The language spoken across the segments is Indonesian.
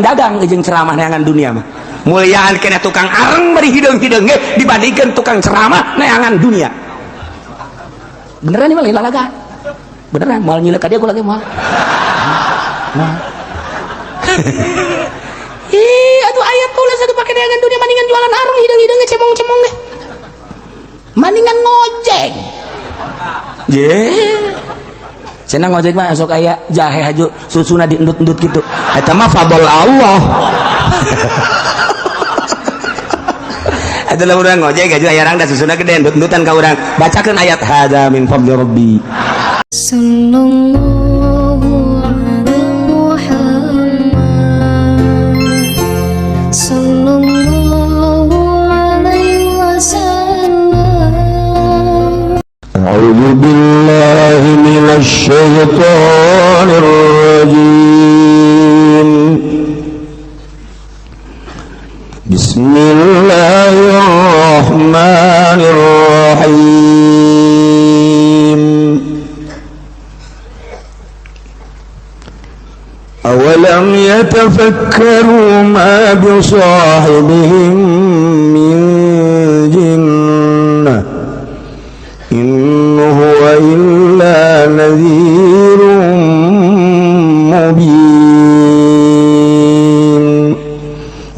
dagang jeung ceramah neangan dunia mah muliaan kena tukang areng bari hideung-hideung ge dibandingkeun tukang ceramah neangan dunia. Beneran ini mah lain lalaga. Beneran moal nyileuk ka dia gua lagi moal. Nah. Ih, aduh ayat tulis atuh pake neangan dunia mendingan jualan areng hideung-hideung ge cemong-cemong ge. Mendingan ngojek. Cenah ngojek mah sok aya jahe haju susuna diendut-endut gitu. Eta mah fadl Allah. Eta lamun urang ngojek haju aya rang da susuna gede endut-endutan ka urang. Bacakeun ayat hadza min fadli rabbi. Sallallahu ala Muhammad. Sallallahu alaihi wasallam. A'udzu billahi minasy syaithanir rajim. Bismillahirrahmanirrahim. Awalam yatafakkaru ma bisahibihim min jinnah in huwa illa nadhirun mubin.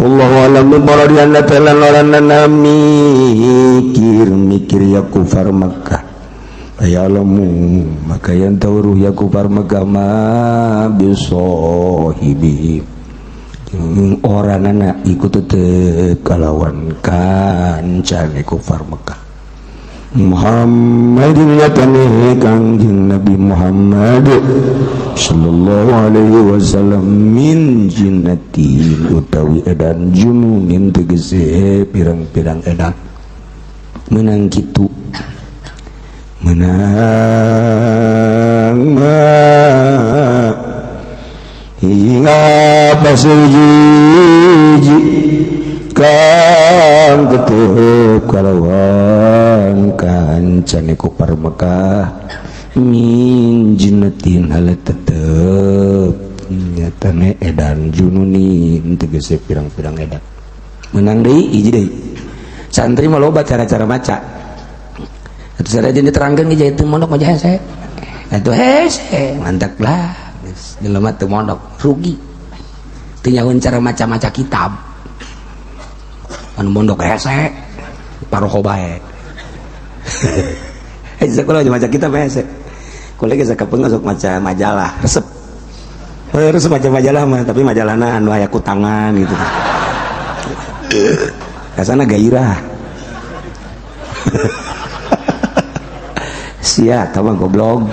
Wallahu a'lam bishawab. Talan orang mikir ya kufar Makkah. Ayalamu maka yang tahu ya kufar Makkah ma bisahibi. Orang anak ikut tetep kalawan kancane kufar Makkah. Muhammadin nyatane kangjeng Nabi Muhammad sallallahu alaihi wasallam min jinnatin utawi edan jununin tegese pirang-pirang edan menang kitu menang hingga pasujiji kang tetep kalawan kancane kufar Mekah min jinnatin hal tetep nyatane edan jununin tegese pirang-pirang edan menang deui hiji deui santri mah loba cara-cara maca atuh sarajan diterangkeun ge itu mondok mah hese atuh hese mantap lah geus jelema teu mondok rugi teu nyahoeun cara maca-maca kitab anu mondok hese paroho bae sekolah aja maca kitab hese kuliah geus kapeung sok maca majalah resep maca majalah mah tapi majalahna anu aya kutangan gitu kasana gairah sia tama goblok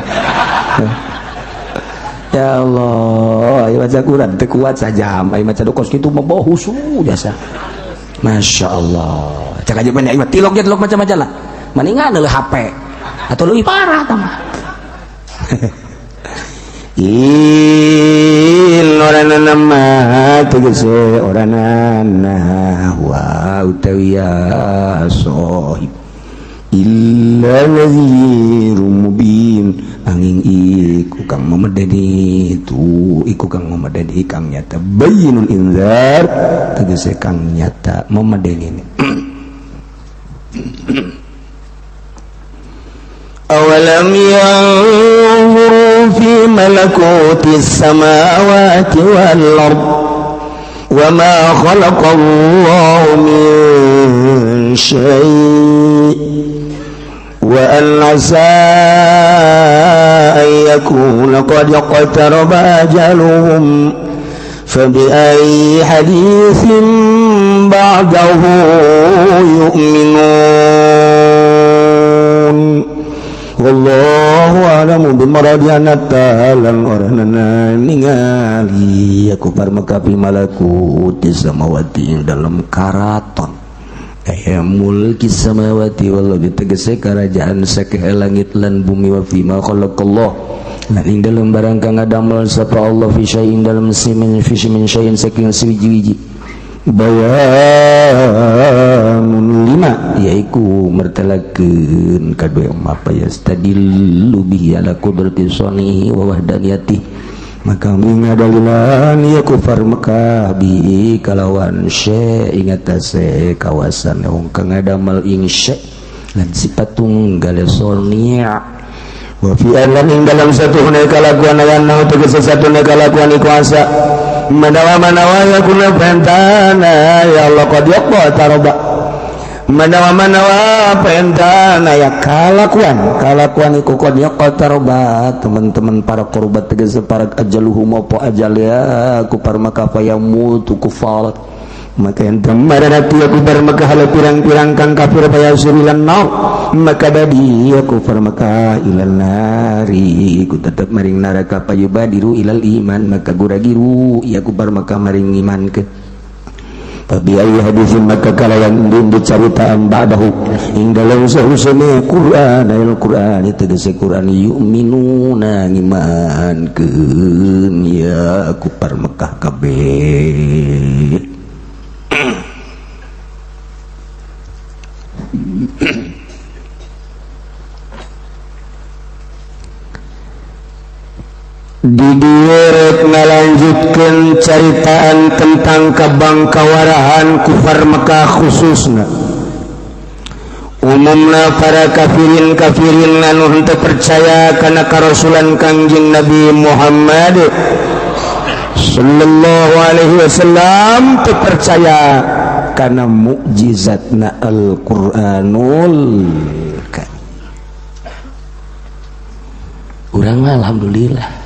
ya Allah ayo baca Quran teu kuat sajam ayo maca dokos kitu mah bawa husu jasa Masya Allah cak aja banyak imat tilok maca majalah mendingan leuh HP atau leuwih parah tama orana nama tegese orana wa utawi ya sohib illa nadhirum mubin angin iku kang memedeni tu iku kang memedeni kang nyata bayyinul inzar tegese kang nyata memedeni awalam yanzuru fi malakutis samawati wal ard wa ma khalaqallahu min syai' wa an asa an yakuna qad iqtaraba ajaluhum fabi'ayyi hadithin ba'dahu yu'minun. Wallahu a'lamu bimaradiana talan orangna ningali aku parmakapi malakuti samawati dalam karaton aya mulki samawati wal tegese kerajaan sakeh langit lan bumi wa fima khalaqallah lan ing dalam barang kang ngadamel sapa Allah fi syai'in dalam simin fi syai'in saking siji-wiji bayanun lima yaiku mertelakeun kadue apa ya stadillu bihi ala qudrati sanihi wa wahdaniyati maka mingadalilan ya kufar Mekah bi kalawan syekh ingat tase kawasan wong kang ngadamel ing syekh lan sifat tunggal sonia wa fi alam ing dalam satu kalakuan yang nau tegese satu kalakuan kuasa manawa ya kuna pentana ya Allah qad yaqba taroba manawa pentana ya kalakuan iku qad yaqba taroba teman-teman para korban tegese para ajaluhum apa ajal ya kupar maka fayamutu kufarat maka yang temarati aku maka hala pirang-pirang kang kafir paya surilan naur maka babi aku maka ilal nari ku tetap maring neraka payubadiru ilal iman maka guragiru ya ku maka maring iman ke tapi ayi hadisin maka kalawan din dicaritaan ba'dahu ing dalam sausana Quran Al-Quran itu tegese Quran yu'minuna ngimankeun ya ku Mekah kabeh. Didiret ngalanjutkeun caritaan tentang kabangkawarahan kufar Mekah khususna umumna para kafirin anu henteu percaya kana karasulan Kangjeng Nabi Muhammad sallallahu alaihi wasallam teu percaya kana mukjizatna Al-Qur'anul Karim. Urang mah alhamdulillah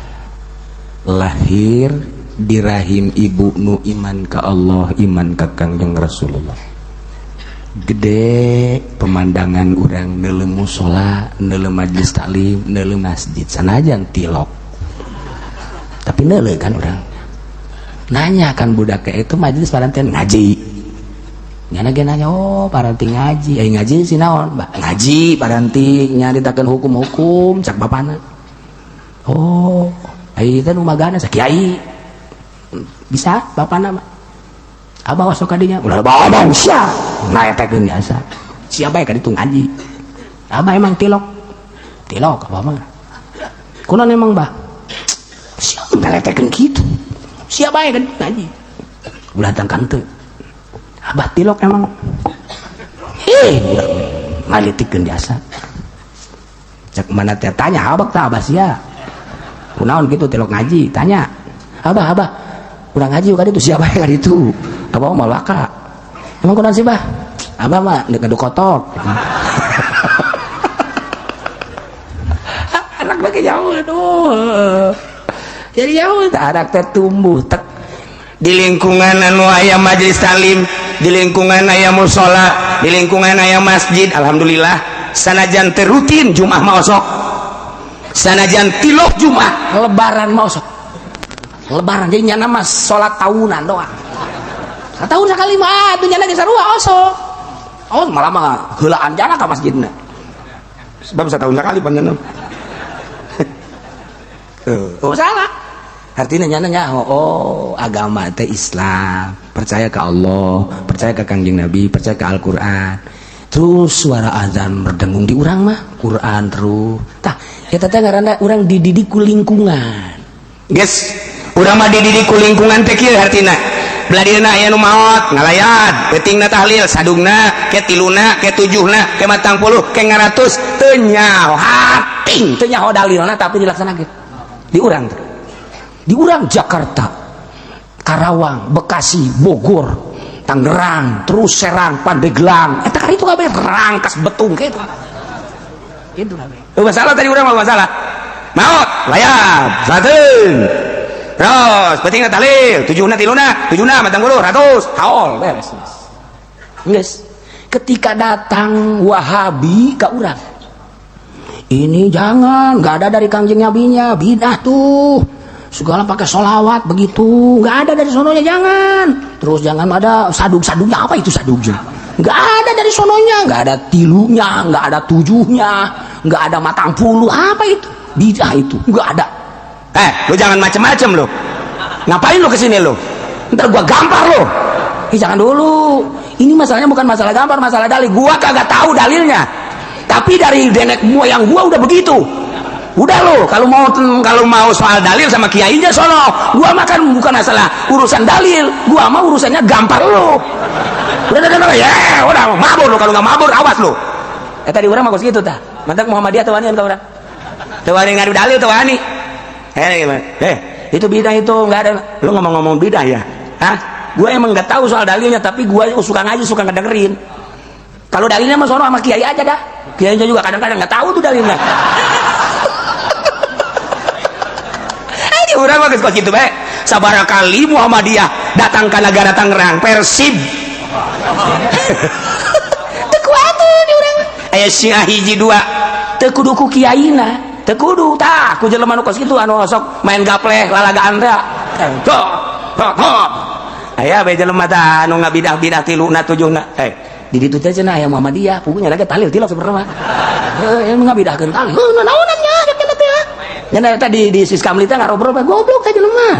lahir di rahim ibu nu iman ka Allah iman ka Kangjeng Rasulullah gede pemandangan urang neuleuh mushola neuleuh majlis taklim neuleuh masjid sanajan tilok tapi neuleuh kan urang nanya kan budak itu majlis parantian ngaji nyana ge nanya oh paranti ngaji ngaji si naon ngaji paranti nyaritakeun hukum-hukum cak bapana oh ai teh nu magana sakiai bisa bapak nama abah wasok kadinya ulah bawa bang sia nah eta geun biasa siapa ya kaditu ngaji abah emang tilok apa mah kunaon emang bah siapa ngaletekeun kitu siapa ya kaditu ngaji ulah tangkang teu abah tilok emang ngalitikeun biasa cek mana teh tanya abah tah abah sia kunaon gitu tilok ngaji tanya abah kurang ngaji kan itu siapa yang itu abah mau laka emang kunaon sih bah abah mah ngadu kotok anak bagi jauh aduh jadi jauh anak teh tumbuh di lingkungan anu aya majelis talim di lingkungan aya mushola di lingkungan aya masjid alhamdulillah sanajan teh rutin Jumat maosok sanajan tilok Jumat lebaran mau sok lebaran jadi nyana mas sholat tahunan doang setahun sekali mah tuh nyana gesarua osok oh malah mah heulaan jana ka masjidna sebab setahun sekali panjang oh salah artinya nyana nya oh agama teh Islam percaya ke Allah percaya ke Kangjeng Nabi percaya ke Al-Quran terus suara azan berdengung di urang mah Quran terus tah eta teh ngaranna urang dididik ku lingkungan. Geus, urang mah dididik ku lingkungan teh kieu artina. Beladirna aya nu maot, ngalayat, peutingna tahlil, sadungna, ke tiluna, ke tujuhna, ke 40, ke 100 teu nyaho hating, teu nyaho dalilna tapi dilaksanakeun. Di urang teh. Di urang Jakarta, Karawang, Bekasi, Bogor, Tangerang, terus Serang, Pandeglang, eta kan itu kabeh rangkas betung kitu. Itu kabeh. Masalah tadi urang mah masalah. Maot, layat, sateun. Terus pentingna talil, tujuhna tiluna, 40, 100, haol beres. Geus. Ketika datang Wahabi ka urang. Ini jangan, enggak ada dari Kangjeng Nabinya, bidah tuh. Segala pakai sholawat begitu, enggak ada dari sononya jangan. Terus jangan ada sadug-sadugnya, apa itu sadugnya? Enggak ada dari sononya, enggak ada tilunya, enggak ada tujuhnya, enggak ada 40, apa itu? Bidah itu, enggak ada. Lu jangan macem-macem lu. Ngapain lu kesini lu? Ntar gua gampar lu. Jangan dulu. Ini masalahnya bukan masalah gampar, masalah dalil. Gua kagak tahu dalilnya. Tapi dari nenek moyang gua udah begitu. Udah lo, kalau mau soal dalil sama kiainya sono. Gua makan bukan masalah urusan dalil, gua mah urusannya gampar lo. Udah ya, udah mabur lo, kalau nggak mabur awas lo. Tadi orang mah gitu tah. Mantap Muhammadiyah tuh wani kan orang. Tuh wani ngadu dalil tuh wani. Itu bidah itu nggak ada. Lo ngomong-ngomong bidah ya? Hah? Gue emang nggak tahu soal dalilnya, tapi gue suka ngaji, suka ngedengerin. Kalau dalilnya mah sono sama kiai aja dah. Kiainya juga kadang-kadang nggak tahu tuh dalilnya. Orang bagus kok gitu baik. Sabara kali Muhammadiyah datang ke negara Tangerang, Persib. Tekuatu di orang. Aya Syiah hiji dua. Teu kudu ku kiaina. Teu kudu tah ku jelema nu kos kitu anu sok main gapleh lalagaan teh. Aya bae jelema tah anu ngabidah-bidah tiluna tujuna. Di ditu teh cenah aya Muhammadiyah, pugunya lagi talil tilok sebenarnya. Ngabidahkeun talil. Naonan nya nya tadi di Siskamli teh ngarobrol goblok teh jelema.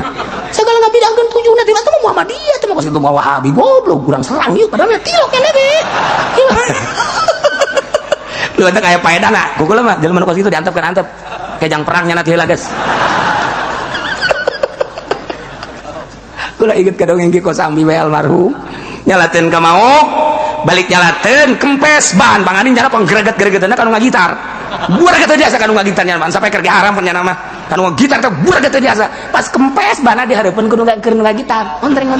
Segala ngabidahkeun tujuna tiba teh Muhammadiyah teh kos kitu mah Wahabi goblok kurang serang ieu padahal tilok keneh ge. Lu teh kayak paedana, kukulah mah jelema nu kos kitu diantepkeun antep. Kejang perangnya nanti heula geus. Kula inget kadongeng Ki Kosambi bae almarhum. Nyalateun ka maok, balik nyalateun kempes ban pangadin nyala penggreget-gregetna kanu ngagitar. Buarget teh biasa kanu ngagitarnya ban sampai keur diharam nya nama. Kanu ngagitar teh buarget teh biasa. Pas kempes ban di hareupeun kudu ngagitar. Onteng.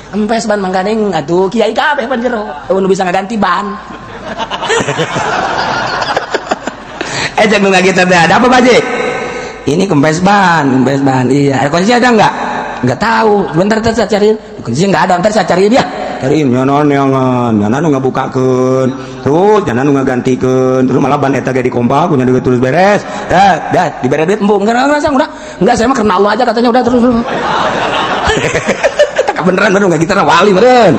Kempes ban manggadeng atuh kiai kabeh pan jero. Nu bisa ngaganti ban. Ejek nu ngagitar teh ada apa Baje? Ini kempes ban. Iya, air kunci ada enggak? Enggak tahu. Bentar saya cariin. Kunci enggak ada, ntar saya cariin dia. Cariin nyonon nyana nu ngabukakeun. Terus nyana nu ngagantikeun. Terus malah ban eta ge dikompak, nya juga terus beres. Dah dibere duit embung. Enggak udah. Enggak, saya mah karena Allah aja katanya udah terus. Beneran enggak gitar wali meureun.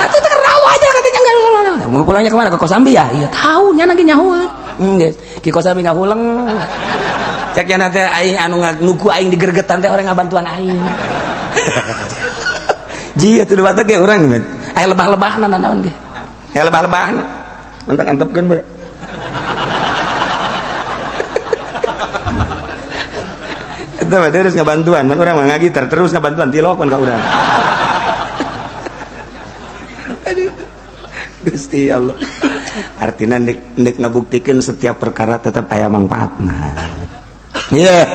Atuh teh karena Allah aja katanya enggak. Mau pulangnya kemana? Ke Kosambi ya? Iya, tahu nya lagi nyahueun. Ki Kosambi ngahuleng. Cek nya teh aing anu nuku aing digergetan teh orang ngabantuan aing. Ji atuh debat ge urang ge. Aya lebah-lebahna naon ge. Aya lebah-lebahna. Mantak antepkeun bae. Eta mah terus ngabantuan, mun urang mah ngagitar terus ngabantuan tilokon ka urang. Aduh. Gusti Allah. Artinya nek ngabuktikeun setiap perkara tetap aya manfaatna. Iya.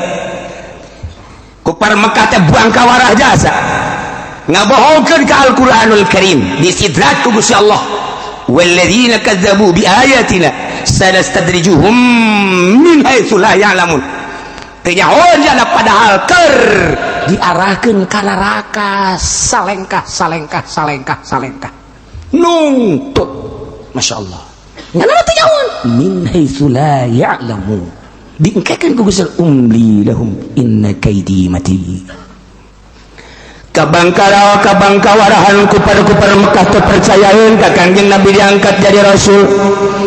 Kupar Mekah teh buang kawarah jasa. Ngabohongkeun ka Al-Qur'anul Karim disidraj ku Gusti Allah. Walladzina kadzdzabu biayatina sanastadrijuhum min haitsu la ya'lamun. Teu nyahoan jana padahal keur diarahkeun ka neraka salengkah. Nungtut. Masyaallah. Nyana teu nyahoan min haitsu la ya'lamun. Diengkekan ku Gusti umli lahum inna kaidi mati. Kabangkawarahan kupar Mekah terpercayaeun ka Kangjeng Nabi diangkat jadi rasul,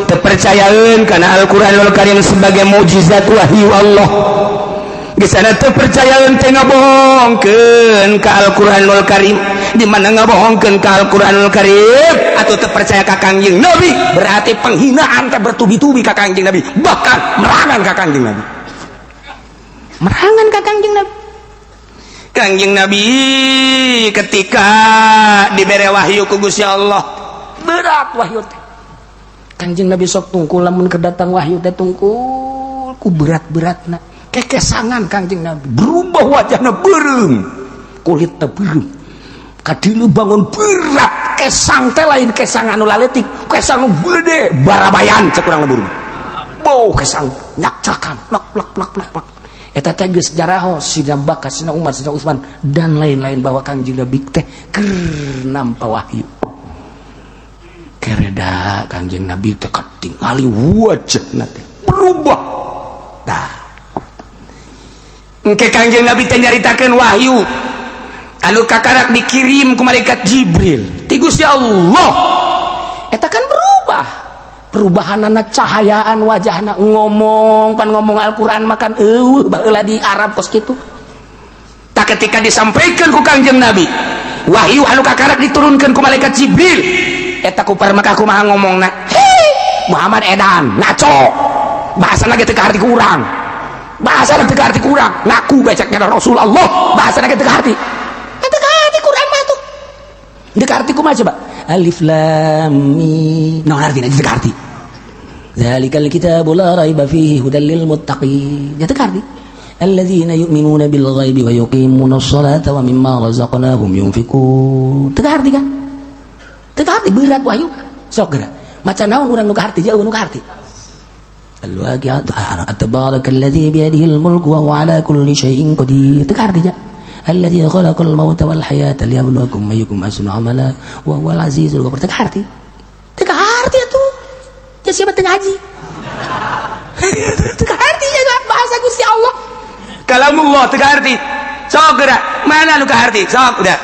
terpercayaeun kana Al-Qur'anul Karim sebagai mukjizat wahyu Allah. Geus sana terpercayaeun teh ngabohongkeun ka Al-Qur'anul Karim. Di mana ngabohongkeun ka Al-Qur'anul Karim atuh terpercaya ka Kangjeng Nabi berarti penghinaan teh bertubi-tubi ka Kangjeng Nabi, bahkan merangan ka Kangjeng Nabi. Merangan ka Kangjeng Nabi. Kangjeng Nabi ketika dibere wahyu ku Gusti Allah berat wahyu teh. Kangjeng Nabi sok tungkul lamun kedatang wahyu teh tungkul ku berat-beratna. Kekesangan Kangjeng Nabi berubah wajahna beureum, kulit teh beureum. Kadieu bangun berat, kesang teh lain kesang anu laletik, kesang nu gede barabayan cek urang burung. Bau kesang nyakcakan, plak. Eta teh geus sejarah Sidina Bakar, Sidina Umar, Sidina Utsman dan lain-lain bahwa Kangjeng Nabi teh keur nampa wahyu. Kereda Kangjeng Nabi teh katingali wajahna teh berubah. Tah. Engke Kangjeng Nabi teh nyaritakeun wahyu anu kakarak dikirim ku malaikat Jibril ti Gusti Allah. Eta kan berubah. Perubahanana cahayaan wajahna ngomong Al-Qur'an makan baheula di Arab kos kitu. Tak ketika disampaikan ku Kangjeng Nabi wahyu anu kakarak diturunkeun ku malaikat Jibril eta ku Mekah kumaha ngomongna, "Hei Muhammad edan naco bahasa lagi teka arti kurang, bahasa lagi teka arti kurang, ngaku beceknya Rasulullah, bahasa lagi teka arti Quran mah tuh teka arti kumaha coba alif lam mim nah artinya teka arti zalikal kitabu la raiba fihi hudal lil muttaqin ya teka arti alladzina yu'minuna bil ghaibi wa yuqimuna sholata wa mimma razaqnahum yunfiqun teka arti kan teka arti berat wahyu sok geura maca naon urang nu ka arti jauh nu ka arti al-waqi'atu tabarakal-ladzi bi yadihil mulku wa huwa 'ala kulli syai'in qadir teka arti ja alladzi khalaqal mauta wal hayata liyabluwakum ayyukum ahsanu amala wa huwal azizul ghafur teka arti itu ya siapa teu ngaji teka arti ya bahasa Gusti Allah kalamullah teka arti sok geura mana nu ka arti sok udah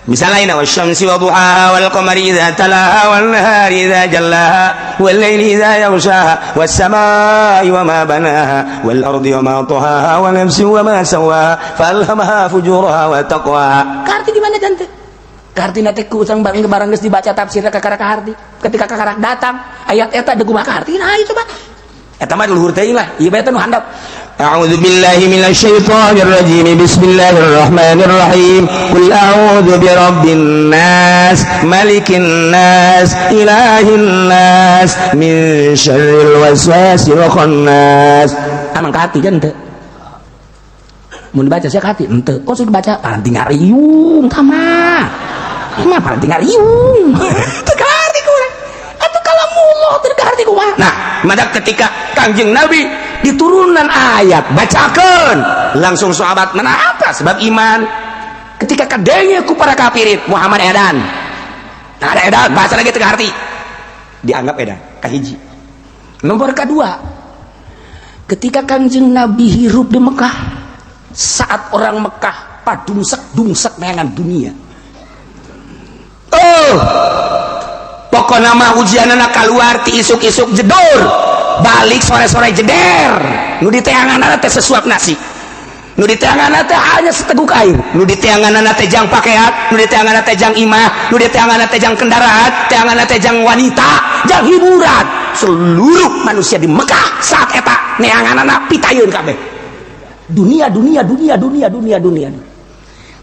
misalnya wasyamsi wa duhaha wal qamari idza talaha wan nahari idza jallaha wal laili idza yaghshaha was samaa'i wa ma banaha wal ardi wa ma tahaha wa nafsin wa ma sawaha falhamaha fujuraha wa taqwaha karti di mana tante karti nate ku usang barang geus dibaca tafsirna ka karti ketika kakarak datang ayat eta deuk kumaha karti nah itu coba eta mah luhur teuing lah ieu bae teh nu handap أعوذ بالله من الشيطان الرجيم بسم الله الرحمن الرحيم قل أعوذ برب الناس ملك الناس إله الناس من شر الوسواس الخناس amang kahati kan ente mun dibaca sia kahati ente kok sudah baca paranti ngariung tama mah paranti ngariung teu kahati kurang atuh kalamullah teu kahati kumaha nah madak ketika Kangjeng Nabi diturunan ayat bacakan langsung sahabat mana apa sebab iman ketika kadenge ku para kafirin Muhammad edan nah ada edan bahasa lagi tengah arti dianggap edan kahiji nomor kedua ketika Kangjeng Nabi hirup di Mekah saat orang Mekah padungsek neangan dunia pokoknya mah ujianana keluar ti isuk-isuk jedor balik sore-sore jeder nu di teanganna teh sesuap nasi nu di teanganna teh hanya seteguk air nu di teanganna teh jang pakaian nu di teanganna teh jang imah nu di teanganna teh jang kendaraan teanganna teh jang wanita jang hiburan seluruh manusia di Mekah saat eta neanganna pitayeun kabeh dunia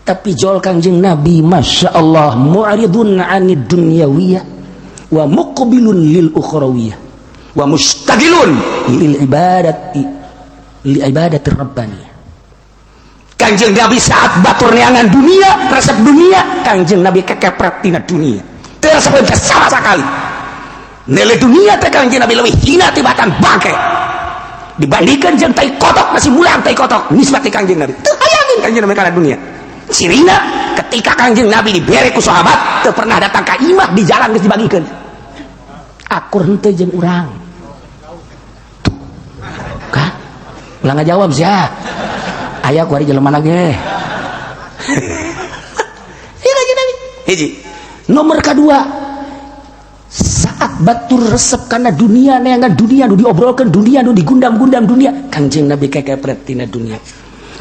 tapi jol Kangjeng Nabi Masya Allah mu'ridun 'anid dunyawiyah wa muqbilun lil ukhrawiyah wa mustaqilun li ibadati rabbani Kangjeng Nabi saat batur neangan dunia resep dunia Kangjeng Nabi kekepret tina dunia teu resep sama sekali nilai dunia teh Kangjeng Nabi leuwih hina tibatan bangke dibandingkan jeung tai kotok masih mulang tai kotok nisbat ti Kangjeng Nabi teu hayangin Kangjeng Nabi kana dunia sirina ketika Kangjeng Nabi dibere ku sahabat teu pernah datang ka imah di jalan geus dibagikeun akur henteu jeung urang kan ulang ngajawab sia aya ku ari jelema lagi hiji nomor kedua saat batur resep karena dunia neangan dunia nu diobrolkeun dunia nu digundam-gundam dunia Kangjeng Nabi kekepret tina dunia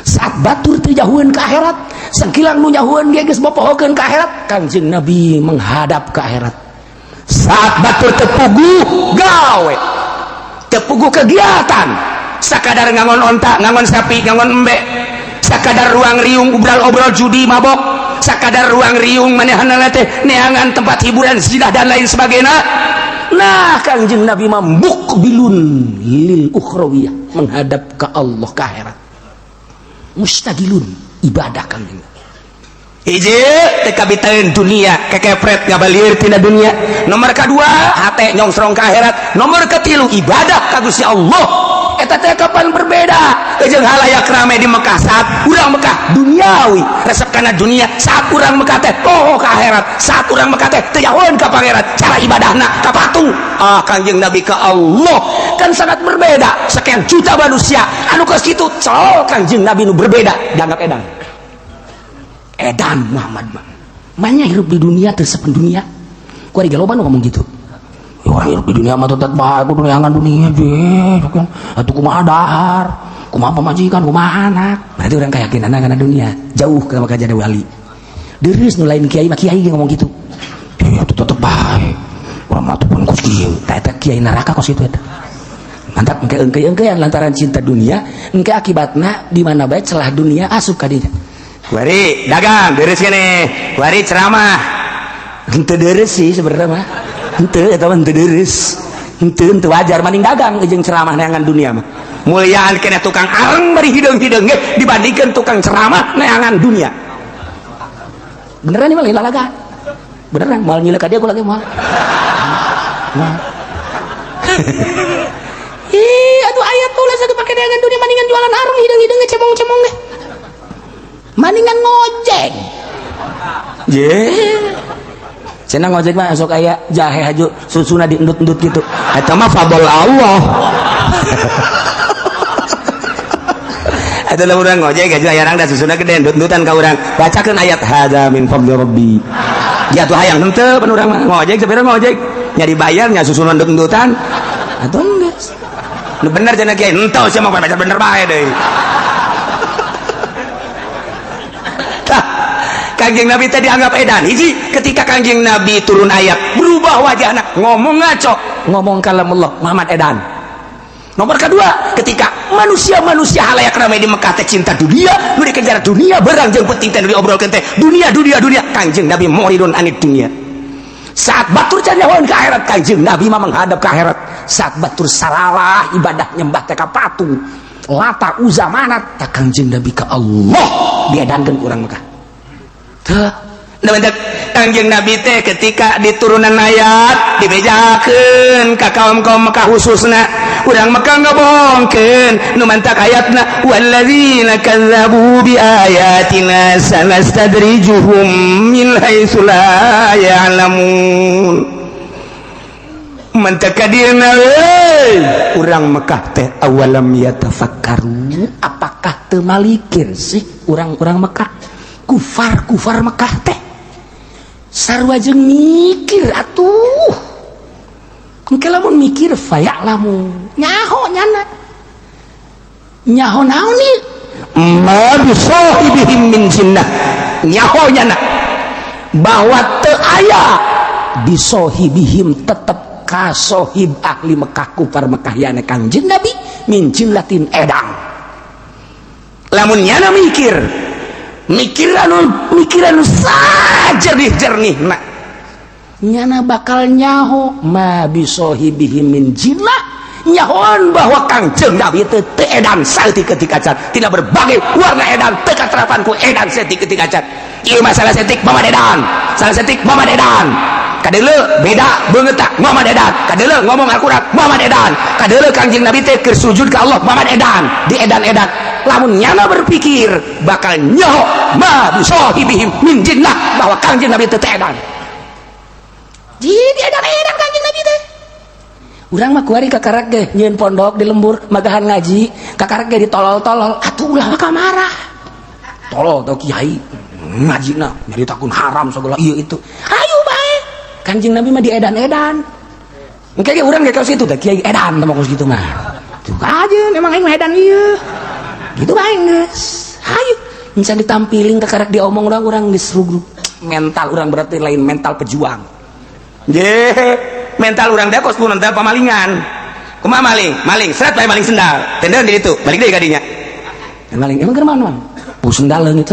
saat batur teu nyahueun ka akhirat sakilang nu nyahueun ge geus bopohokeun ka akhirat Kangjeng Nabi menghadap ke akhirat saat batur teu puguh gawe teu puguh kegiatan sakadar ngangon onta, ngangon sapi, ngangon embe sakadar ruang riung obrol judi mabok sakadar ruang riung manehanna teh neangan tempat hiburan zina dan lain sebagainya nah Kangjeng Nabi muqbilun lil ukhrawiyah menghadap ke Allah ke akhirat mustaqilun ibadah Kangjeng hiji teu kabitaeun dunia kekepret ngabalieur tina dunia nomor kedua hate nyongsrong ke akhirat nomor ketilu ibadah ka Gusti Allah eta teh kapan berbeda jeung halayak rame di Mekah saat urang Mekah duniawi resep kana dunia saat urang Mekah teh poho ka akhirat saat urang Mekah teh teu nyahoeun ka pangeran cara ibadahna ka patung Kangjeng Nabi ka Allah kan sangat berbeda sekian juta manusia anu geus kitu sol Kangjeng Nabi nu berbeda dianggap edan Muhammad mah hirup di dunia teu sepen dunia ku ari galoba nu ngomong gitu orang hidup di dunia mah tetep bae kudu neangan dunia je kan atuh kumaha dahar kumaha pamajikan kumaha anak berarti urang kayakinanna kana dunia jauh ka jadi wali deureus nu lain kiai mah kiai ngomong gitu atuh tetep bae urang mah atuh pun kos kieu eta kiai neraka kos itu eta mantap engke lantaran cinta dunia engke akibatna di mana bae celah dunia asup ka dinya kuari dagang beres kene kuari ceramah henteu deres sih sebenarnya mah henteu eta mah henteu deres henteu wajar maning dagang jeung ceramah neangan dunia mah muliaan kena tukang areng bari hideung-hideung ge dibandingkeun tukang ceramah neangan dunia beneran ini mah lalaga beneran mal nyileuk ka dia gua lagi mal aduh ayat tuh lah satu pakai dagangan dunia mendingan jualan areng hidung-hidung ngecemong-cemong deh mendingan ngojek cina ngojek mah esok kayak jahe haju susuna diendut-endut gitu eta mah fadl Allah eta lah urang ngojek aja yarang da susuna gede endut-endutan ka urang bacakeun ayat hadza min fadli rabbi ya tuh hayang henteu pan urang mah ngojek sabira ngojek nya dibayar nya susuna endut-endutan atuh geus nu bener cenah kiai henteu sia mah baca bener bae deui Kanjeng Nabi tadi dianggap edan hiji ketika Kanjeng Nabi turun ayat berubah wajahna ngomong ngaco ngomong kalamullah Muhammad edan nomor kedua ketika manusia-manusia halayak ramai di Mekah teh cinta dunia nu dikejar dunia barang jeung penting teh diobrolkeun teh dunia Kanjeng Nabi muridun anid dunia saat batur can nyahoan ke akhirat Kanjeng Nabi mah menghadap ke akhirat saat batur salalah ibadah nyembah teh ka patung Lata Uzza Manat tak Kanjeng Nabi ka Allah diedankeun urang Mekah tuh Kanjeng Nabi teh ketika di turunan ayat dibejakeun ka kaum-kaum Mekah khususna urang Mekah ngebohongkeun nu mantak ayatna walladzina kadzabu bi ayatina sanastadrijuhum min haitsu la ya'lamun mantak kadirna urang Mekah teh awalam yatafakkaru apakah teu malikir sih urang-urang Mekah kufar Mekah teh sarua jeung mikir atuh engke lamun mikir faya'lamu nyaho nyana nyaho naon ieu ma bisahibihim min jinnah nyaho nyana bahwa teu aya bisahibihim tetep ka sahib ahli Mekah kufar Mekah yana Kanjeng Nabi min jinnatin edang lamun nyana mikiran saja jernih nak nyana bakal nyaho ma bisohibihim min jinnah nyahoan bahwa Kanjeng Nabi teu edan saeutik ketika can tina berbagai warna edan teu katerapan ku edan saeutik ketika can ieu masalah saeutik Muhammad edan salah saeutik Muhammad edan kadeuleu beda beungeut tak Muhammad edan kadeuleu ngomong akurat Muhammad edan kadeuleu Kanjeng Nabi teh keur sujud ka Allah Muhammad edan di edan-edan lamun nyana berpikir bakal nyaho ma bisahibihim min jinnah bahwa Kanjeng Nabi teu edan jadi edan-edan Kanjeng Nabi teh urang mah kuari kakarek ge nyieun pondok di lembur magahan ngaji kakarek ge ditolol-tolol atuh ulah mah marah tolol tau kiai ngajina nyaritakeun haram segala ieu itu ayo bae Kanjeng Nabi mah di edan-edan engke ge urang ge kaos kitu teh kiai edan teh kaos kitu mah tuh aja memang aing mah edan ieu gitu bae geus hayu bisa ditampilin ke karek diomong orang disruguk mental orang berarti lain mental pejuang mental orang teh kos pun mental pamalingan kumaha maling seret bae maling sendal tendel di ditu balik deui ka dinya maling emang keur mana sendal leungit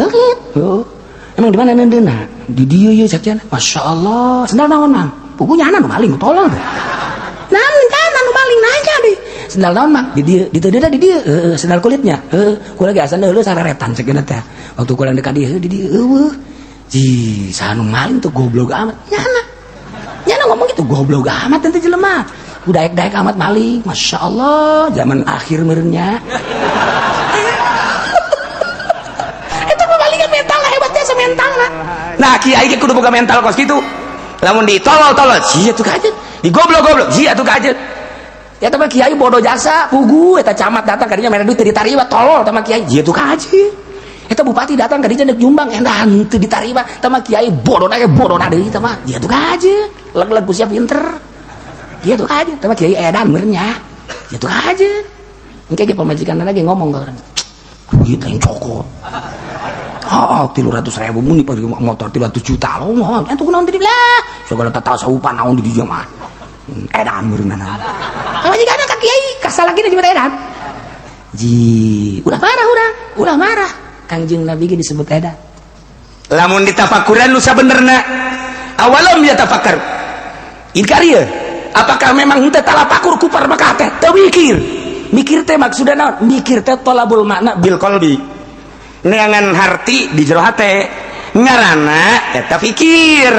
emang di mana nendeuna di dieu ye sakian masyaallah sendal naon mang pugunya anak nu maling tolong naon kana nu maling nanya deh sendal naon mah di dieu di dieu sendal kulitnya kula ge asana heuleus sareretan sakeuna teh waktu kula dekat dieu di dieu eueuh ji sanu maling tuh goblok amat nyana ngomong gitu goblok amat teh jelema udaek-daek amat maling masyaallah zaman akhir meureunnya eta pamalingan mental hebatnya sementalna nah kiai ge kudu boga mental kos kitu lamun ditolol-tolol sia tuh kajet digoblok-goblok sia tuh kajet ya teman kiai bodoh jasa pugu eta camat datang kadinya mere duit teu ditarima tolol teman kiai ieu tuh kaji eta bupati datang kadinya deuk nyumbang endan teu ditarima teman kiai bodohna deui teh mah ieu tuh kaji leg-leg ku sia pinter ieu tuh kaji teman kiai edan meureunnya ieu tuh kaji engke ge pamajikanna lagi ngomong ka urang ieu teh cokot 300.000 mun di motor 300 juta lo moal entu kunaon teh lah segala tata saupan naon di dieu mah edan meureunna majikanna ka kiai ka biasa lagi disebut edan. Ulah marah Kangjeng Nabi ge disebut edan. Lamun ditafakuran nu sabenerna awalam yatafakkar inkarieu apakah memang henteu talapakur ku parmekah teh teu mikir teh maksudna naon mikir teh talabul makna bil qalbi neangan harti di jero hate ngaranna eta pikir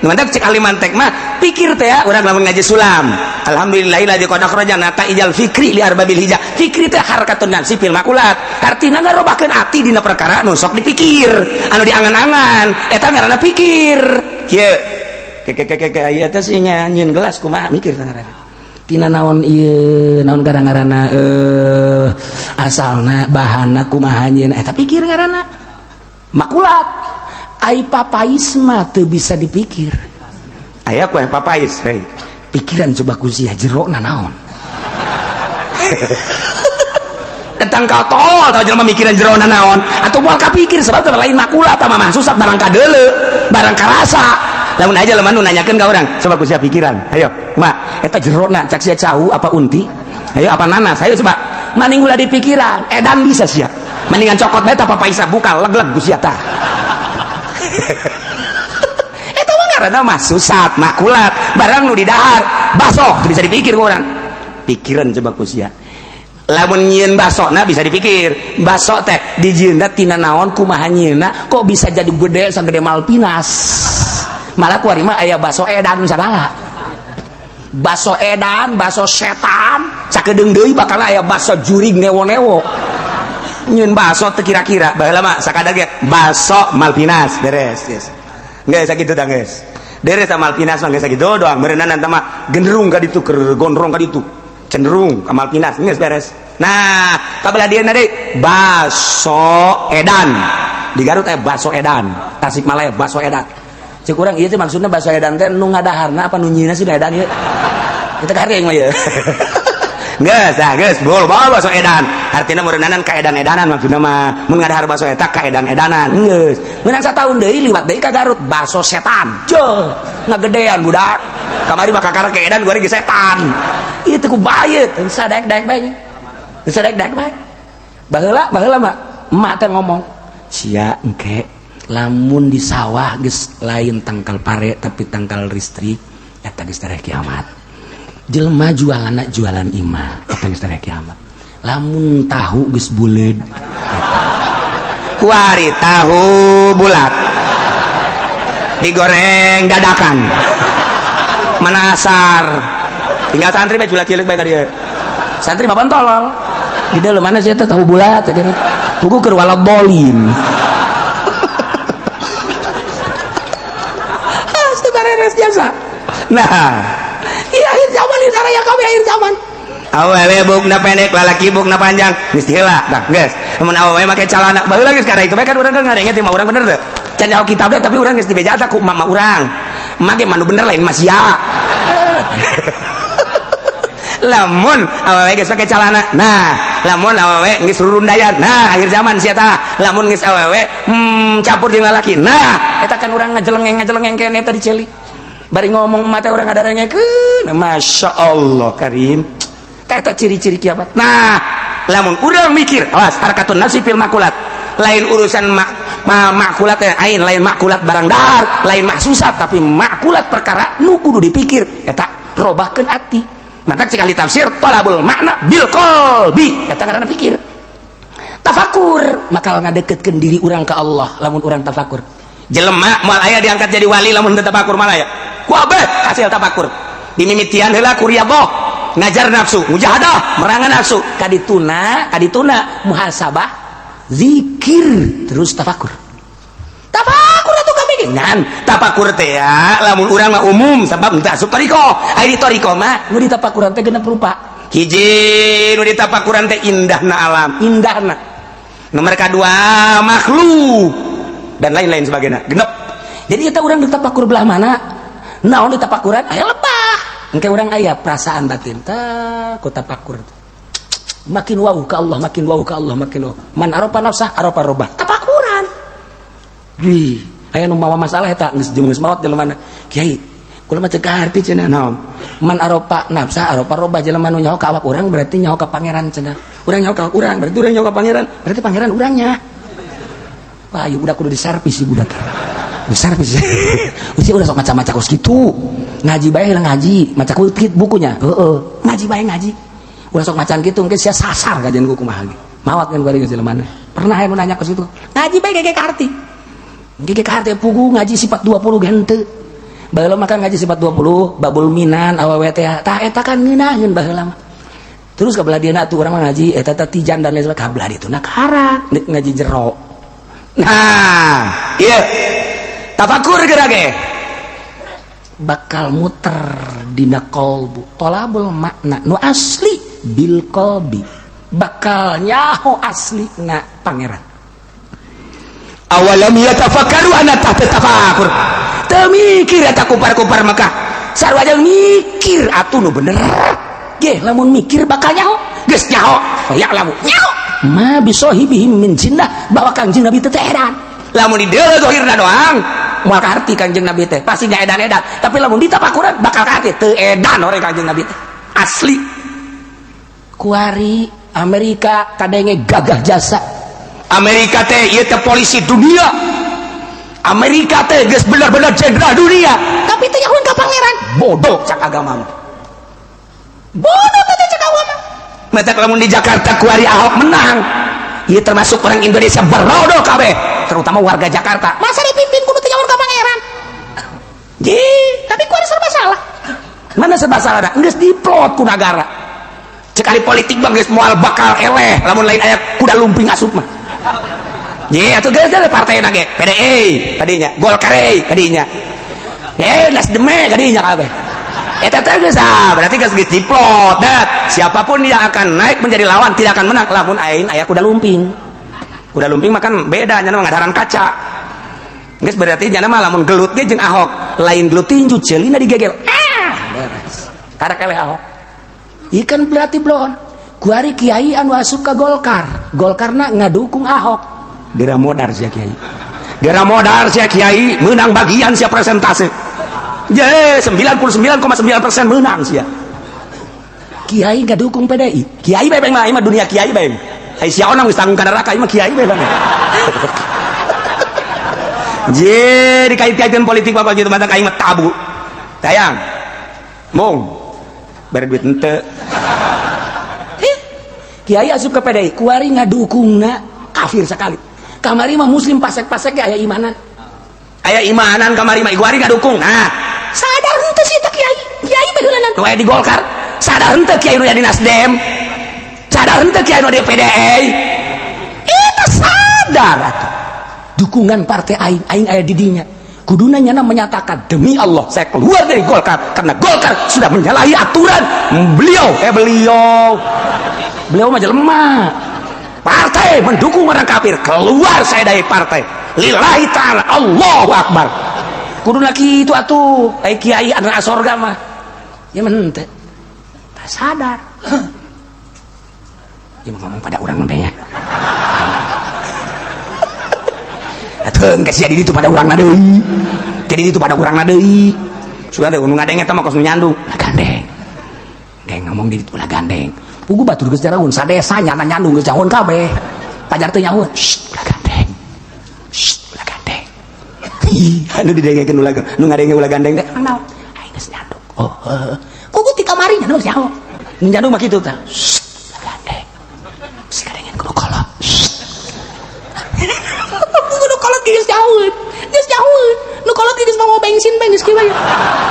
nu mantep cek aliman tek mah pikir teh ya urang lamun ngaji sulam alhamdulillahillah qad akhrajana ta'ijal fikri li arbabil hijah fikri teh harakatun nafsi fil makulat artina ngarobakeun ati dina perkara nu sok dipikir anu diangan-angan eta ngaranna pikir kieu aya teh sia nyieun gelas kumaha mikir teh ngaranna tina naon ieu naon garang-garana asalna bahanna kumaha nyieun eta pikir ngaranna makulat ai papais mah teu bisa dipikir aya ku papais hei pikiran coba kusia jerona naon tentang katol atau jelema mikiran jerona naon atau moal kapikir sebab teu lain makulat mah susah barang kadeuleu barang karasa lamun aja lemah nu nanyakeun ka urang coba kusia pikiran ayo mak eta jerona cak sia cau apa unti ayo apa nanas ayo coba maning ulah dipikiran edan bisa sia mendingan cokot bae apa paisa buka leg-leg kusia tah eta mah ngaranna mah susat makulat barang nu di dahar baso bisa dipikir ku urang pikiran coba kusia lamun nyieun basona bisa dipikir baso teh dijieunna tina naon kumaha nyieunna kok bisa jadi gede sagede Malpinas malah kuari mah aya baso edan sagala baso edan baso setan sakedeung deui bakal aya baso jurig newo-newo nyieun baso teu kira-kira baheula mah sakada ge baso Malpinas beres yes geus sakitu tah geus beres tah Malpinas mah geus sakitu doang meureunna tah mah genderung ka ditu keur gondrong ka ditu cenderung ka Malpinas geus beres nah kabelah dieuna deui baso edan di Garut aya baso edan Tasikmalaya baso edan cek urang ieu teh maksudna baso edan teh nu ngadaharna apa nu nyieunna sih edan ieu eta kareng mah ieu geus tah geus bol baso edan artina meureunnanan ka edan-edanan maksudna mah mun ngadahar baso eta ka edan-edanan geus meunang sataun deui liwat deui ka Garut baso setan jeuh ngagedean budak kamari bakal karek ke edan goreng ge setan ieu teh ku bayeut sadek-dek bae sadek-dek bae baheula mah emak teh ngomong sia engke lamun di sawah geus lain tangkal pare tapi tangkal listrik eta geus tare kiamat jelema jualanna jualan imah eta geus tare kiamat lamun tahu geus buleud kuari tahu bulat digoreng dadakan manasar tinggal santri bae jual cilik bae ka dieu santri mah tolol di dalam mana sih eta tahu bulat teh buku keur walad bolin biasa. Nah, iya akhir zaman ini saraya kami akhir zaman. Awewe bukna pendek, lalaki bukna panjang. Geus heula, tah geus. Mun awewe make calana, baheula geus karek kan urang kan ngarenge teh mah urang bener teh. Can nyaho kitab tapi urang geus dibeja tah ku mama urang. Make manu bener lain mah sia. Lamun awewe geus make calana. Nah, lamun awewe geus rurundayan. Nah, akhir zaman sia tah. Lamun geus awewe campur jeung lalaki. Nah, eta kan urang ngajeleng kene teh diceli. Bari ngomong mata orang ada rengekeun masya Allah karim kata ciri-ciri kiamat. Nah lamun urang mikir awas harakatun nafsi fil makulat lain urusan makulat ain lain makulat barang dahar lain mahsusat tapi makulat perkara nu kudu dipikir eta robahkeun ati mantap sekali tafsir talabul makna bil qalbi eta ngaranna pikir tafakur maka ngadeketkeun diri urang ka Allah lamun urang tafakur jelema moal aya diangkat jadi wali lamun teu tafakur malah ya kuabeh hasil tafakur dimimitian heula ku riyadhah ngajar nafsu mujahadah merangan nafsu kadituna muhasabah zikir terus tafakur atuh kami ngan tafakur teh ya lamun urang mah umum sebab teu asup tariko ari tariko mah nu ditafakuran teh genep rupa hiji nu ditafakuran teh indahna alam indahna nomor kadua makhluk dan lain-lain sebagainya genep jadi kita orang ditafakur belah mana naon ditafakuran aya lebah engke urang aya perasaan batin tah ku tafakur makin wau ka Allah makin wau ka Allah makin wau man arafa nafsah arafa robah tafakuran aya nu mawa masalah eta geus jeung geus maot di mana kiai Kula mah teu kaharti cenah naon. Man aropa nafsa aropa robah jelema nu nyaho ka awak urang berarti nyaho ka pangeran cenah. Urang nyaho ka urang berarti urang nyaho ka pangeran, berarti pangeran urangnya. Wah, ieu budak kudu diservis si budak. Diservis. Usia udah sok maca-maca kos kitu. Ngaji bae lah ngaji, maca bukunya. Heeh. Ngaji bae ngaji. Udah sok macan kitu engke sia sasar kajian ku kumaha ge. Mawat kan bari jelema. Pernah aya nu nanya ke situ. Ngaji bae gege karti. Gege karti pugu ngaji sifat 20 ge henteu. Baheula makan ngaji sifat 20, babul minan awewe teh tah eta kan ngeunaheun baheula mah. Terus kabelah dieuna atuh urang mah ngaji eta teh tijan dan lain sebagainya kabelah ditu na karak ngaji jero. Nah, iya. Tafakur gerage. Bakal muter dina qalbu. Tolabul makna nu asli bil qalbi. Bakal nyaho asli na pangeran. Awalam yatafakkaru ana tahta tafakur. Teu mikir eta kupar-kupar Mekah. Sarua mikir atuh nu bener. Ge lamun mikir bakal nyaho, geus nyaho. Ya lamun nyaho. Ma bisohibihim min jinnah bahwa Kangjeng Nabi teh edan. Lamun di deuleu zahirna doang moal kaharti Kangjeng Nabi teh pasti nya edan-edan. Tapi lamun ditapakuran bakal kaharti teu edan ore Kangjeng Nabi teh. Asli. Kuari Amerika kadenge gagah jasa. Amerika teh ieu teh polisi dunia. Amerika teh geus bener-bener jenderal dunia, tapi teh nyahoan ka pangeran. Bodoh cak agama mah. Bodoh teh cak agama. Mata lamun di Jakarta kuari Ahok menang. Ieu termasuk orang Indonesia berodoh kabeh, terutama warga Jakarta. Masa dipimpin kudu teh nyahoan ka pangeran. Ji, tapi kuari serba salah. Mana serba salah dah? Geus diplot ku nagara. Cekali politik mah geus moal bakal eleh, lamun lain aya kuda lumping asup mah. Ye, atuh geus partai na ge, PDI tadinya, Golkar tadinya. Nasdem tadinya kabeh. Eta teh geus berarti geus diplot. Siapapun yang akan naik menjadi lawan tidak akan menang lamun aing aya kuda lumping. Kuda lumping makan beda nya ngadaran kaca. Geus berarti nya mah lamun gelut ge jeung Ahok, lain gelut tinju ceulina digegel. Beres. Kada keleh Ahok. Ikan berarti blon. Kuari kiai anu asup ka Golkar. Golkarna ngadukung Ahok. Dera modar sia kiai. Dera modar sia kiai menang bagian sia presentase. Je 99,9% menang sia. Kiai enggak dukung PDI. Kiai bae mah ieu mah dunia kiai bae. Ai sia onang geus tanggung ka neraka ieu mah kiai bae. Je dikait-kaitkeun politik bapak gitu mata aing mah tabu. Sayang. Mung. Bare duit henteu. Kiai asup ke PDI, kuari ngadukungna kafir sekali. Kamari mah muslim pasek-pasek aya imanan. Aya imanan kamari mah kuari ngadukung. Nah, sadar henteu si eta kiai. Kiai baheulanan nu aya di Golkar. Sadar henteu kiai nu aya di Nasdem. Sadar henteu kiai nu di PDI. Eta sadar atuh. Dukungan partai aing aya di dinya. Kuduna nyana menyatakan demi Allah saya keluar dari Golkar karena Golkar sudah menyalahi aturan. Beliau mah jelema. Partai mendukung orang kafir, keluar saya dari partai. Lillahi ta'ala, Allahu Akbar. Kuduna kitu atuh, ai kiai anu sorga mah. Ya mente. Tak sadar. Dia ngomong pada orang nanti ya. Atuh geus jadi ditu pada urang deui. Jadi ditu pada urang deui. Sudah teh nu ngadeng eta mah kos nu nyandung. Gandeng. Geng ngomong di ditu lah gandeng. Pugu batur geus jaraun sadesa nyana nyandung geus jahon kabeh. Pajar teh nyaho. Ulah gandeng. Ulah gandeng. Anu didengekeun ulah nu ngadenge ulah gandeng teh naon? Aing geus nyandung. Oh, kudu ti kamari nyandung nyaho. Nu nyandung mah kitu tah. Ulah gandeng. Si gadengen kudu kolot. Kudu kolot geus jauh. Geus jauh. Nu kolot geus mau bensin geus kieu bae.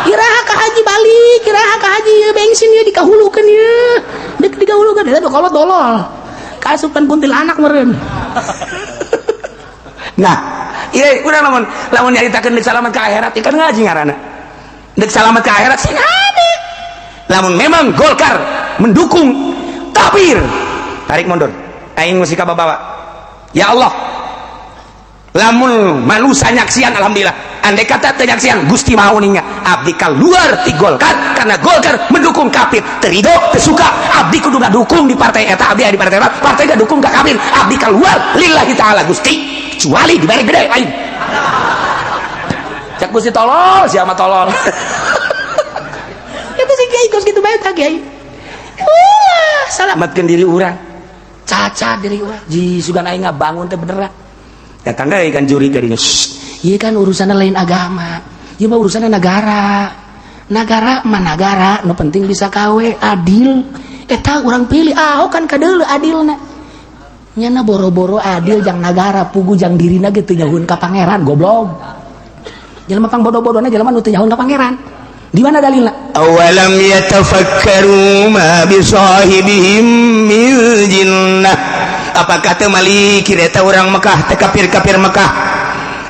Iraha ka haji balik, iraha ka haji bensin ieu dikahulukeun ieu. Dek digahulukeun eta kolot dolol. Kasupan kuntilanak meureun. Nah, ieu urang lamun nyaritakeun deuk salamet ka akhirat ikan ngaji ngaranna. Deuk salamet ka akhirat sing ade. Lamun memang Golkar mendukung kafir, tarik mundur. Aing mesti kabawa. Ya Allah, lamun manusia nyaksian alhamdulillah. Andai kata teu nyaksian Gusti mau ninga abdi keluar ti Golkar karena Golkar mendukung kafir. Terido teu suka abdi kudu ngadukung di partai eta, abdi di partai eta, partai ngadukung ka kafir, abdi keluar lillahi taala Gusti, kecuali dibere gede lain. Cek Gusti tolol, siapa tolol. eta Kiai. Salamatkeun diri urang. Cacat diri urang. Ji sugan aing ngabangun teh beneran. Datang deui kan juri ka dinya. Ieu kan urusanna lain agama. Ieu mah urusanna negara. Negara mah negara, nu penting bisa kawe adil. Eta urang pilih Ahok kan kadeuleu adilna. Nyana boro-boro adil jang negara pugu jang dirina gitu nyahuun ka pangeran goblok. Jelema pang bodoh-bodohna jelema nu teu nyahuun ka pangeran. Di mana dalilna? Awalam yatafakkaru ma bisahibihim min jinnah. Apakah teu malikir eta urang Mekah teh kafir-kafir Mekah?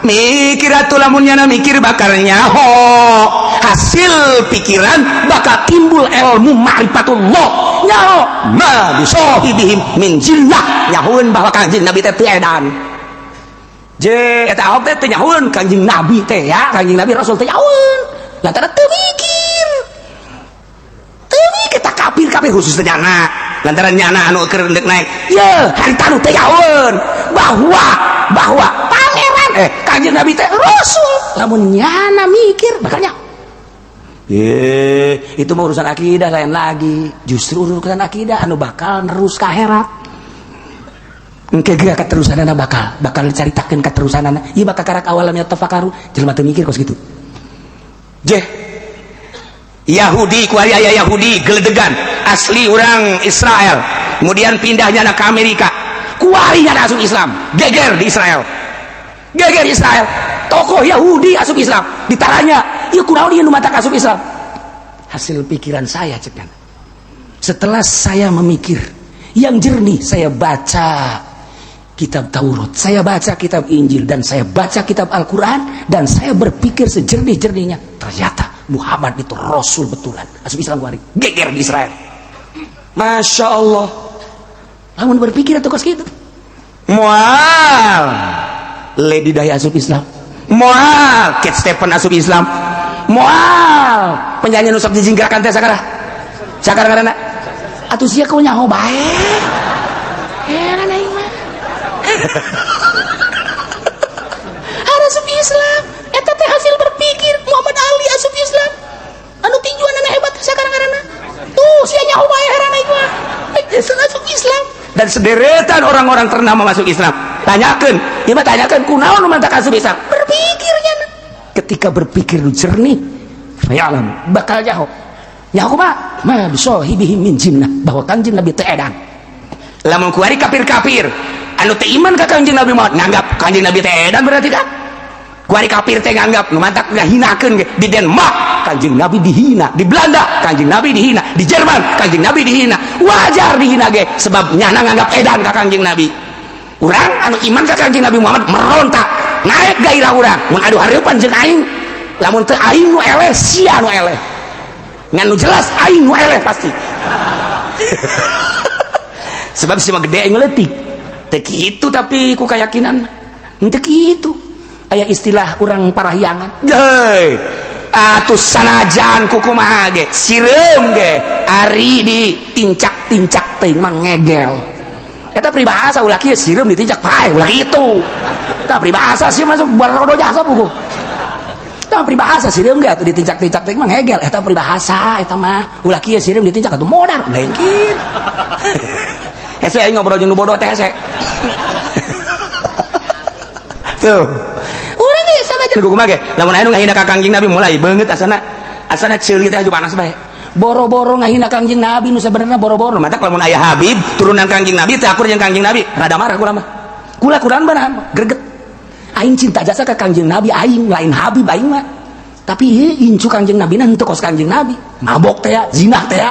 Mikir atuh lamun nyana mikir bakal nyaho. Hasil pikiran bakal timbul ilmu ma'rifatullah. Nyaho ma bisahibihim min jinnah. Nyahuun bahwa Kangjeng Nabi teh teu edan. Je eta Ahok teh nyahuun Kangjeng Nabi teh ya, Kangjeng Nabi Rasul teh nyahuun. Lantaran teu mikir. Teu mikir eta kafir-kafir khusus teh nyana. Lantaran nyana anu keur endek naik. Ye, harita nu teh nyahuun bahwa pangeran Kangjeng Nabi teh Rasul. Lamun nyana mikir bakal nyaho. Itu mah urusan akidah lain lagi. Justru urusan akidah anu bakal nerus ka akhirat. Engke ge keterusanana bakal dicaritakeun keterusanana. Ieu bakal karak awalamnya tafakaru. Jelema teu mikir kos kitu. Jeh. Yahudi ku aya Yahudi geledegan asli orang Israel. Kemudian pindahnya ke Amerika. Ku ari nya asup Islam. Geger di Israel. Geger Israel. Tokoh Yahudi asup Islam. Ditaranya, "Ieu kunaon ieu nu matak asup Islam?" Hasil pikiran saya cekan. Setelah saya memikir yang jernih, saya baca kitab Taurat, saya baca kitab Injil, dan saya baca kitab Al-Quran, dan saya berpikir sejernih-jernihnya, ternyata Muhammad itu Rasul betulan. Asup Islam kuari, geger di Israel. Masya Allah. Lamun berpikir itu kos gitu. Mual. Lady Daya asup Islam. Mual. Kate Stephen asup Islam. Mual. Penyanyi nusap dijingkrakan teh sakara. Sakara karena atuh sia kau nyaho bae. Heran aing mah. Asup Islam. Eta teh hasil berpikir Muhammad Ali asup Islam. Anu tinjuanana hebat sakara-karana. Tuh sia nyaho bae heran aing mah. Asup Islam. Dan sederetan orang-orang ternama masuk Islam. Tanyakan, ieu tanyakan kunaon nu mantak asup Islam? Berpikirnya. Ketika berpikir jernih, fa'alam bakal nyaho. Nyaho mah ma bisahibihi min jinnah, bahwa Kangjeng Nabi teu edan. Lamun kuari kafir-kafir anu teu iman ka Kangjeng Nabi Muhammad nganggap Kangjeng Nabi teu edan berarti kan? Kuari kafir teh nganggap nu mantak ngahinakeun ge. Di Denmark Kangjeng Nabi dihina, di Belanda Kangjeng Nabi dihina, di Jerman Kangjeng Nabi dihina. Wajar dihina ge sebab nyana nganggap edan ka Kangjeng Nabi. Urang anu iman ka Kangjeng Nabi Muhammad merontak, naik gairah urang. Mun adu hareupan jeung aing, lamun teu aing nu eleh, sia nu eleh. Ngan nu jelas aing nu eleh pasti. Sebab si mah gede aing leutik. Teu kitu tapi ku kayakinan. Henteu kitu. Aya istilah urang parahyangan. Hei, atuh sanajan kukumaha ge, sireum ge, ari ditincak-tincak teuing mah ngegel. Eta pribahasa ulah kieu sireum ditincak pae ulah kitu. Eta pribahasa sih masuk barodo jasa buku. Eta pribahasa sireum ge atuh ditincak-tincak teuing mah ngegel. Eta pribahasa eta mah ulah kieu sireum ditincak atuh modar lain kieu. Hese aing ngobrol jeung nu bodoh teh hese. Tuh. Urang ge sanajan kukumaha ge, lamun aya nu ngahina ka Kangjeng Nabi mulai beungeut asana ceuli teh aju panas bae. Boro-boro ngahina Kangjeng Nabi nu sabenerna boro-boro. Mata lamun aya Habib turunan Kangjeng Nabi teh akur jeung Kangjeng Nabi, rada marah kula mah. Kula kurang beunah greget. Aing cinta jasa ka Kangjeng Nabi aing lain Habib aing mah. Tapi ieu incu Kangjeng Nabi henteu kos Kangjeng Nabi. Mabok teh ya, zinah teh ya.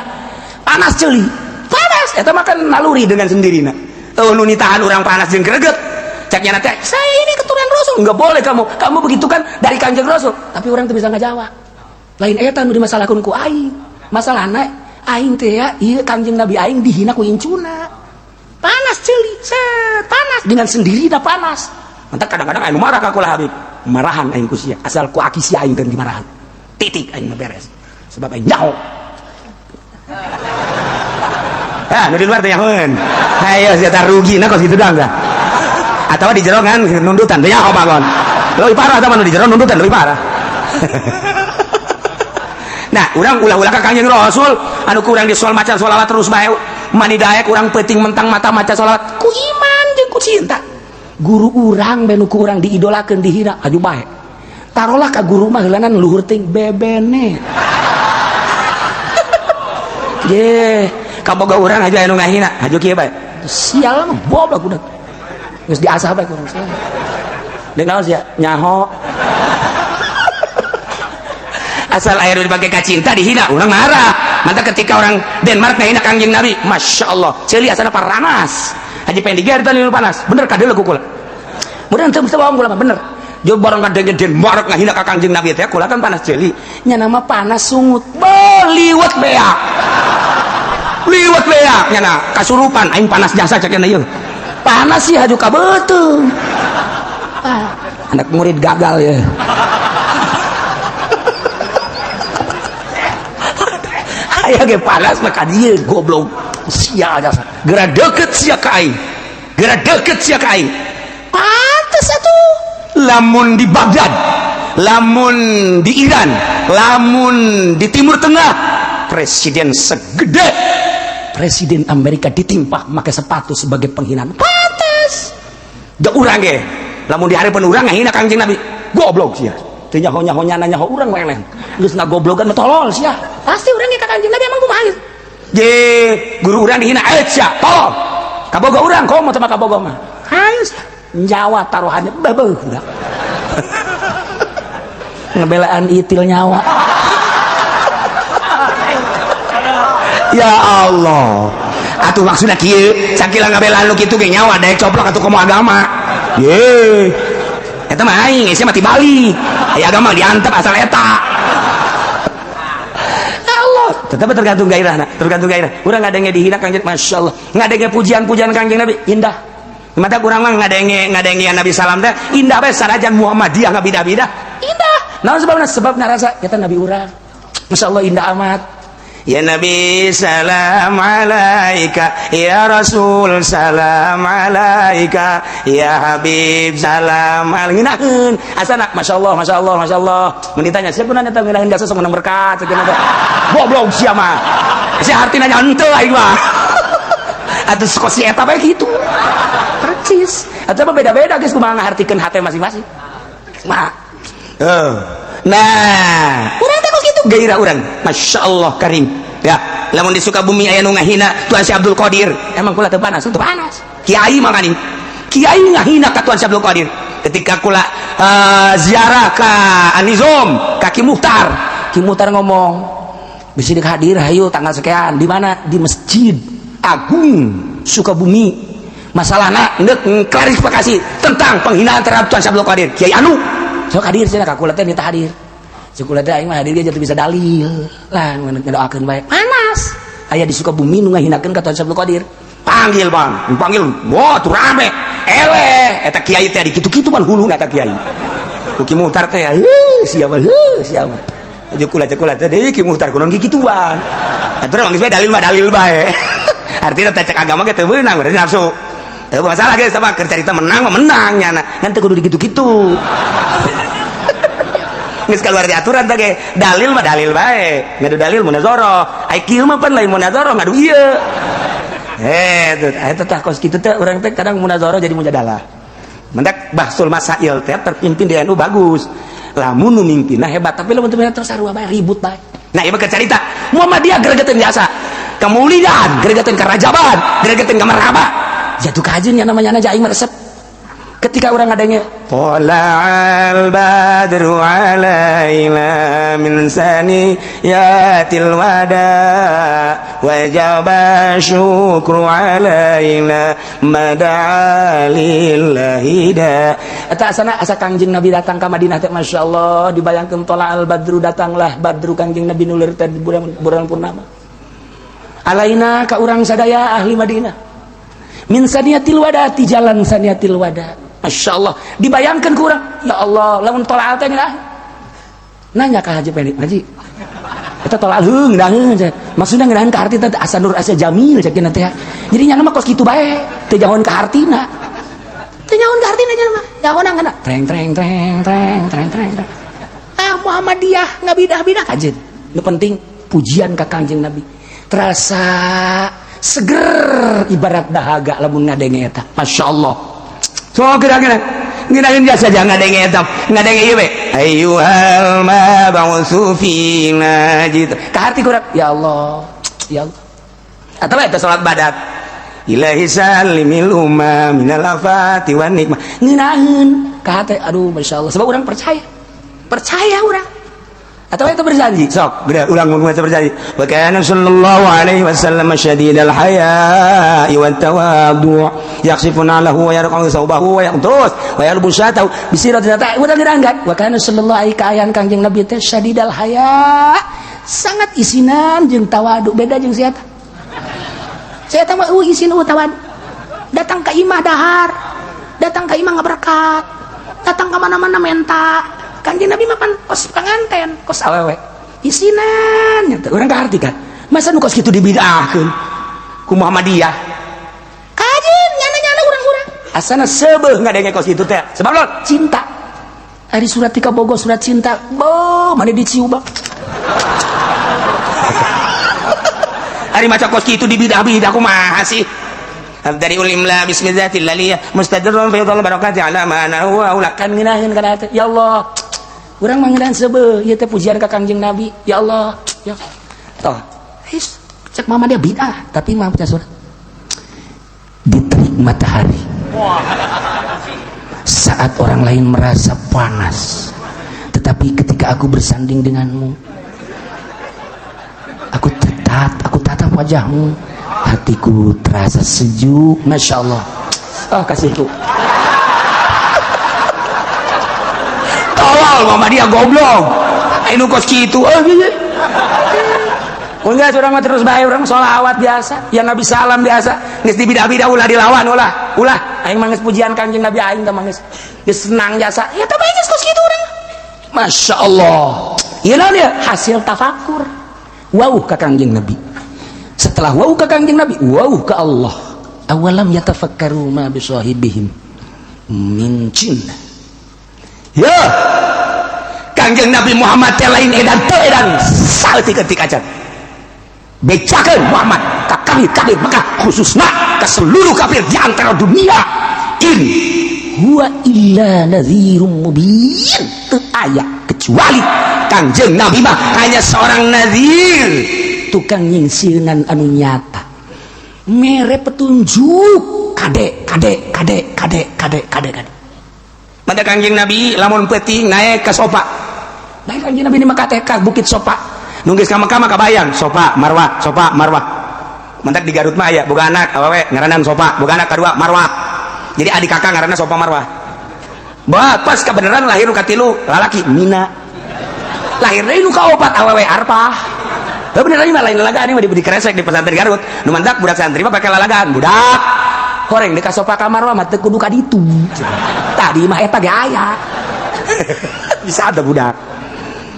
Panas ceuli. Panas eta mah kan naluri dengan sendirina. Teu nu nitahan urang panas jeung greget. Caknya nanti, saya ini keturunan Rasul. Enggak boleh kamu begitu kan dari Kanjeng Rasul. Tapi orang tuh bisa ngejawab. Lain eta nu dimasalahkeun ku aing. Masalahna aing teh ya, ieu Kanjeng Nabi aing dihina ku incuna. Panas ceuli, panas dengan sendiri dah panas. Mantap kadang-kadang aing marah ka kula Habib. Marahan aing ku sia, asal ku aki sia aing teu dimarahan. Titik aing beres. Sebab aing nyaho. Nu di luar teh nyahoeun. Hayo sia tah rugina kos kitu dang dah. Atau di jero kan nundutan teh nyaho bangun. Leuwih parah tah nu di jero nundutan leuwih parah. Nah urang ulah-ulah ka Kangjeng Rasul anu kurang disual maca sholawat terus bae mani daek urang peuting mentang mata maca sholawat ku iman jeung ku cinta guru urang benu ku urang diidolakeun dihina aju bae tarolah ka guru mah heulanan luhur ting bebene ye kaboga urang aja anu ngahina aju kieu bae sial mah goblok udah geus diasah bae kurang sial deuk naon sia nyaho asal air dipakai kacinta dihina orang marah mantap ketika orang Denmark ngahina Kangjeng Nabi Masya Allah celi asana paranas haji pengen digar tadi panas bener kadel kukula mudah ente mesti bohong kula bener jo barang kadenge Denmark ngahina ka Kangjeng Nabi teh kula kan panas celi nya nama panas sungut liwat beak nya na kasurupan aing panas jasa cek ieu panas sih haju ka beuteung anak murid gagal ya aya ge panas maka dieu goblok sia jasa geura deukeut sia ka aing pantes atuh lamun di Baghdad lamun di Iran lamun di Timur Tengah presiden segede presiden Amerika ditimpa make sepatu sebagai penghinaan pantes da urang ge lamun di hareupeun urang ngahina Kangjeng Nabi goblok sia teu nyaho-nyaho nyaho urang we leng geus ngagoblogan mah tolol sia pasti urang ge ka Kangjeng Nabi emang kumaha ye guru urang dihina sia tolol kaboga urang komo teh kaboga mah hayu nyawa taruhannya beuh udah ngebelaan itil nyawa ya Allah atuh maksudna kieu sakilang ngabelaan lu kitu ge nyawa daek coplok atuh komo agama ye eta mah aing sia mati balik aya agama diantep asal eta Allah tetep tergantung gairahna urang ngadenge dihina Kangjeng Masya Allah ngadenge pujian-pujian Kangjeng Nabi indah mata kurang mah ngadenge Nabi salam teh indah bae sanajan Muhammadiyah ngabida-bida indah naon sebabna rasa eta Nabi urang Masya Allah indah amat ya Nabi salam alaika ya Rasul salam alaika ya Habib salam alnginaheun asana Masya Allah mun ditanya siapa nanya teh nginaheun biasa sok menang berkat cenah goblok sia mah sia artina nya henteu aing mah atuh sok si eta bae kitu percis atuh beda-beda geus kumaha ngahartikeun hate masing-masing mah nah urang teh kok kitu gairah urang Masya Allah karim ya lamun di Sukabumi aya nu ngahina Tuan Syekh Abdul Qadir emang kula teu panas kiai mah gani kiai ngahina ka Tuan Syekh Abdul Qadir ketika kula ziarah ka Anizom ka Ki Muhtar ngomong bisa hadir hayu tanggal sekian di mana di Masjid Agung Sukabumi masalahna neuk klarifikasi tentang penghinaan terhadap Tuan Syekh Abdul Qadir kiai anu sok hadir cenah ka kula teh minta hadir Syukur teh aing mah hadir ge jadi bisa dalil lah ngedoakeun bae panas aya di Sukabumi nu ngahinakeun ka Tuan Syekh Abdul Qadir panggil wah tuh rame eleh eta kiai teh di kitu-kitu pan huluna eta kiai Ki Muhtar teh siapa aja kula teh deui Ki Muhtar kunaon kikituan atuh mah geus bae dalil bae artinya teh cek agama ge teu beunang berarti nafsu teu masalah geus sama keur carita menang nya ngan teu kudu dikitu-kitu geus kaluar di aturan teh ge dalil mah dalil bae ngadu dalil munazarah ai kieu mah pan lain munazarah ngadu ieu eta tah kos kitu teh urang teh kadang munazarah jadi mujadalah mendak bahsul masail teh terpimpin di NU bagus lamun nu mimpinna hebat tapi lamun teu terus sarua bae ribut bae nah ieu mah carita Muhammadiyah gregeteun biasa kemuliaan gregeteun karajaban gregeteun ka marhaba jatuh kajeun nya namanya aja aing resep ketika orang adanya Tala'al badru alaina min saniyatil wada wajaba syukru alaina mada'a lillahi da eta asana asa Kangjeng Nabi datang ka Madinah teh Masya Allah dibayangkeun Tala'al badru datanglah badru Kangjeng Nabi nulir teh bulan purnama alaina ka urang sadaya ahli Madinah min saniyatil wada ti jalan saniyatil wada Masya Allah dibayangkan kurang ya Allah lamun tolak teh nanya ke Haji Penik Haji kita tolak heung dangeun maksudna ngeunaheun ka hartina teh asa nur asa jamil ceuk teh jadi nya mah kos kitu bae teu nyahoan ka hartina nya mah nyahoan treng Muhammadiyah ngabidah-bidah kajeun nu penting pujian ka Kangjeng Nabi terasa seger ibarat dahaga lamun ngadenge eta masyaallah so kira-kira nginain biasa aja ngadenge eta ngadenge ieu we ayyuhal mab'utsu fina gitu ka hati kurang ya Allah atau eta salat badat ilahi salimil umma minal afati wan nikmah nginaeun ka hati aduh masyaallah sebab urang percaya urang atau itu berjanji sok geura ulang membaca berjanji wa kana sallallahu alaihi wasallam syadidal haya'i wat tawaddu' yakhsifuna lahu wa yarqa'u thawbahu wa yaqtus wa yalbu syatau bisiratin ta udah diranggat wa kana sallallahu alaihi kayan Kangjeng Nabi teh syadidal haya sangat isinan jeung tawadu beda jeung sia teh saya teh mah isin tawadu datang ka imah dahar datang ka imah ngaberkat datang ka mana-mana menta Kanjeng Nabi makan kos penganten kos awewe isinan nyata orang gak arti kan masa nu kos gitu dibidahkeun ku Muhammadiyah kajen nyana urang-urang asana seubeuh ngadenge kos itu teh sebab lo cinta ari surat tika bogo surat cinta bo mane diciubak ari maca kos gitu dibidah-bidah kumaha sih dari ulimla bismillahirrahmanirrahim mustadirrun fi dhul barakati ala ma huwa ulakan nginaheun kana teh ya Allah urang mangeunaan seubeuh ieu teh pujian ka Kangjeng Nabi ya Allah ya toh cek mama dia bid'ah tapi mah baca surat di terik matahari saat orang lain merasa panas tetapi ketika aku bersanding denganmu aku tatap wajahmu hatiku terasa sejuk Masya Allah kasihku tolol mama dia goblok anu kos kitu enggak urang mah terus bae urang sholawat biasa yang Nabi salam biasa geus dibidah-bidah ulah dilawan ulah aing mah geus pujian Kangjeng Nabi aing teh mah geus senang jasa ya teh bae geus kos kitu urang Masya Allah ieu naon ya hasil tafakur wow ka Kangjeng Nabi setelah wow ke Kangjeng Nabi wow ke Allah awalam yatafakkaru ma bisahibihim min jinn ya Kangjeng Nabi Muhammad teh lain edan teu edan saltiketik acan becakeun Muhammad ka kami maka khususna ka seluruh kafir di antara dunia in huwa illa nadhirum mubin teu aya kecuali Kangjeng Nabi mah hanya seorang nadhir tukang nyingsieunan anu nyata mere petunjuk kade pada Kangjeng Nabi lamun peuting naik ke sopa naik Kangjeng Nabi di Mekah teh ka bukit sopa nunggis ka Mekah mah kabayang sopa marwah mentak di Garut mah aya boga anak awewe ngaranan sopa boga anak kadua marwah jadi adik kakak ngaranna sopa marwah pas kebenaran lahir nu katilu lalaki Mina lahir deui nu kaopat awewe arpah beneran mah lain lalagaan mah di kresek di pesantren Garut nu mandak budak santri mah pake lalagaan budak horeng di kasopa kamar mah teu kudu ka ditu tadi mah eta ge aya bisa ada budak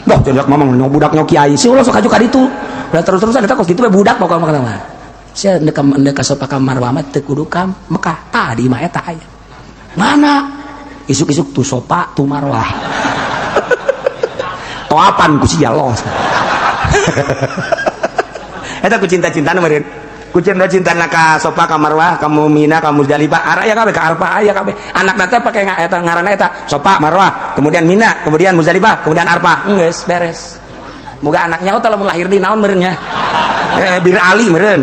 dah cendak mamang budak nyok kiai si ulah sok aju ka ditu udah terus-terusan eta kos kitu we budak pokokna mah sia ndek kasopa kamar mah teu kudu ka Mekah tadi mah eta aya mana isuk-isuk tu sopa tu marwah toapan ku sia los eta ku cinta-cintana meureun ku cinta-cintana ka sopa ka marwah ka Mina ka Muzdalifah araya kabeh ka arpa aya kabeh anakna teh pake eta ngaranna eta sopa marwah kemudian Mina kemudian Muzdalifah kemudian arpa geus beres moga anaknya teh lamun lahir di naon meureun nya Bir Ali meureun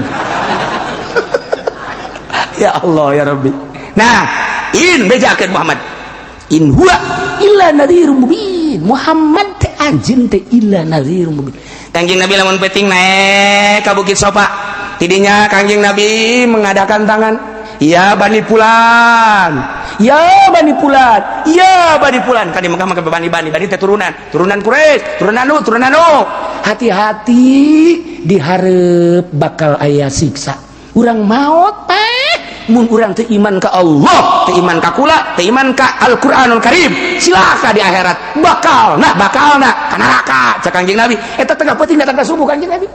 ya Allah ya Rabbi nah in bejakeun Muhammad in huwa illa nadhirum mubin Muhammad teh anjeun teh illa nadhirum mubin Kangjeng Nabi lamun peuting naik ka bukit sopa tidinya Kangjeng Nabi mengadakan tangan ya Bani Fulan ya Bani Fulan kan di Mekah mah bani teh turunan Quraisy turunan nu hati-hati di hareup bakal aya siksa urang maot mun urang teu iman ka Allah teu iman ka kula teu iman ka Al-Qur'anul Karim silaka di akhirat bakalna ka neraka cak Kangjeng Nabi eta teh penting datang ka subuh Kangjeng Nabi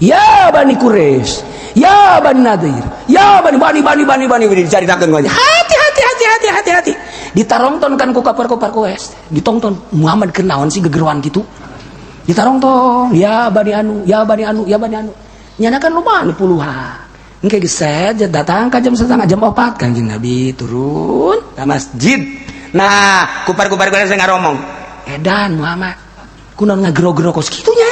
ya Bani Quraisy ya Bani Nadir ya Bani dicaritakeun aja hati ditarongtonkan ku kafir Quraisy ditongton Muhammad kenaon sih gegeruan gitu ditarong tong ya bani anu nyanakan lumayan puluhan engke geus datang ka jam 3:30 jam 4 Kanjeng Nabi turun ka masjid. Nah kupar-kupar saya ngaromong edan Muhammad kunaon ngagero-gero kos kitunya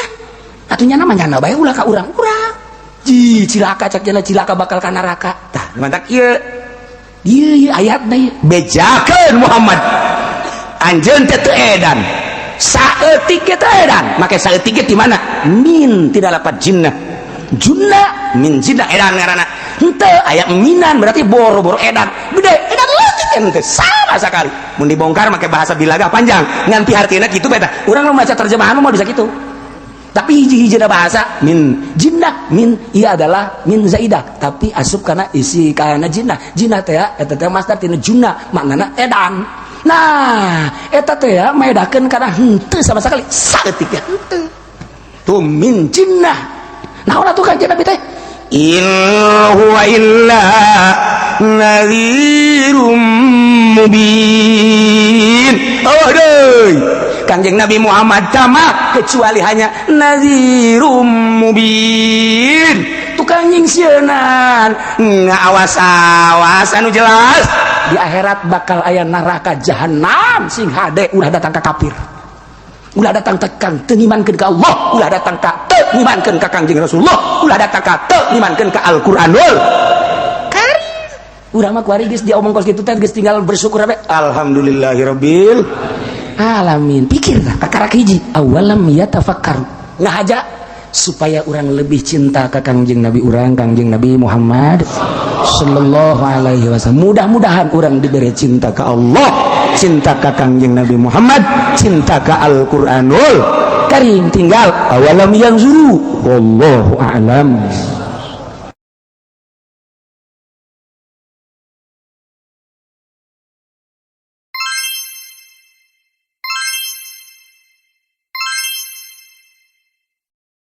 atunya namanya bae ulah ka urang-urang ji cilaka cak jalan cilaka bakal ka neraka tah mantap ieu ayatna ieu bejakeun Muhammad anjeun teh teu edan saeutik teh edan make saeutik di mana min tidak lapat jinnah junna min jinnah edan ngaranna henteu aya minan berarti boro-boro edan gede edan leutik ente sama sekali mun dibongkar make bahasa bilaga panjang ngan pihartina kitu beta urang nu maca terjemahan mah bisa kitu tapi hiji-hijina bahasa min jinnah min ia adalah min zaidah tapi asup kana isi kana jinnah teh eta teh masdar tina junna maknana edan. Nah eta teh maedakeun kana henteu sama sekali saeutik ya henteu tuh min jinnah naon atuh Kanjeng Nabi teh in huwa illa nadhirum mubin. Oh deui Kanjeng Nabi Muhammad tama kecuali hanya nadhirum mubin tukang nyingsieunan ngaawas-awas anu jelas di akhirat bakal aya neraka jahanam sing hade ulah datang ka kafir ulah datang tekan teu ngimankeun ka Allah ulah datang ka teu ngimankeun ka Kanjeng Rasulullah ulah datang ka teu ngimankeun ka Al-Qur'anul Karim urang mah kuari geus diomong kos kitu teh geus tinggal bersyukur we alhamdulillahirabbil alamin. Pikir kakarak hiji awalam yatafakkaru ngahaja supaya orang lebih cinta ke Kanjeng Nabi urang Kanjeng Nabi Muhammad sallallahu alaihi wasallam. Mudah-mudahan orang diberi cinta ke Allah, cinta ke Kanjeng Nabi Muhammad, cinta ke Al-Qur'anul Karim. Tinggal awalam yanzuru wallahu a'lam.